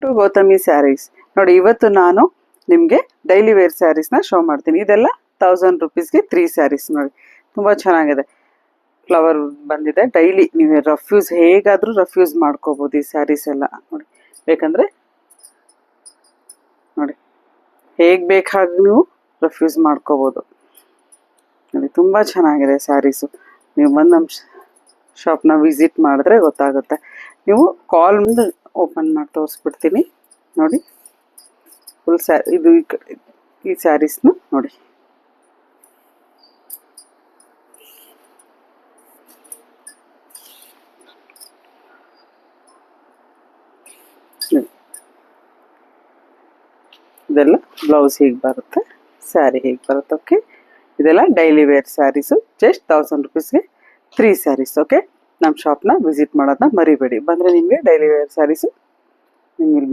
To Gautami saris. ನೋಡಿ, ಇವತ್ತು ನಾನು ನಿಮಗೆ ಡೈಲಿ ವೇರ್ ಸ್ಯಾರೀಸ್ನ ಶೋ ಮಾಡ್ತೀನಿ. ಇದೆಲ್ಲ 1000 ರುಪೀಸ್ಗೆ 3 ಸ್ಯಾರೀಸ್. ನೋಡಿ, ತುಂಬ ಚೆನ್ನಾಗಿದೆ. ಫ್ಲವರ್ ಬಂದಿದೆ. ಡೈಲಿ ನೀವು ರಫ್ ಯೂಸ್ ಹೇಗಾದರೂ ರಫ್ ಯೂಸ್ ಮಾಡ್ಕೋಬೋದು ಈ ಸ್ಯಾರೀಸ್ ಎಲ್ಲ. ನೋಡಿ, ಬೇಕಂದರೆ ನೋಡಿ ಹೇಗೆ ಬೇಕಾಗಿ ನೀವು ರಫ್ ಯೂಸ್ ಮಾಡ್ಕೋಬೋದು. ನೋಡಿ, ತುಂಬ ಚೆನ್ನಾಗಿದೆ ಸ್ಯಾರೀಸು. ನೀವು ಬಂದು ನಮ್ಮ ಶಾಪ್ನ ವಿಸಿಟ್ ಮಾಡಿದ್ರೆ ಗೊತ್ತಾಗುತ್ತೆ. ನೀವು ಕಾಲ್ ಮುಂದೆ ಓಪನ್ ಮಾಡಿ ತೋರಿಸ್ಬಿಡ್ತೀನಿ. ನೋಡಿ, ಫುಲ್ ಇದು ಈ ಸ್ಯಾರೀಸ್ನ ನೋಡಿ. ಇದೆಲ್ಲ ಬ್ಲೌಸ್ ಹೀಗೆ ಬರುತ್ತೆ, ಸ್ಯಾರಿ ಹೇಗೆ ಬರುತ್ತೆ. ಓಕೆ, ಇದೆಲ್ಲ ಡೈಲಿ ವೇರ್ ಸ್ಯಾರೀಸು. ಜಸ್ಟ್ 1000 ರುಪೀಸ್ಗೆ 3 ಸ್ಯಾರೀಸ್. ಓಕೆ, ನಮ್ಮ ಶಾಪ್ನ ವಿಸಿಟ್ ಮಾಡೋದನ್ನ ಮರಿಬೇಡಿ. ಬಂದರೆ ನಿಮಗೆ ಡೈಲಿ ವೇರ್ ಸ್ಯಾರೀಸು ನಿಮ್ಗೆ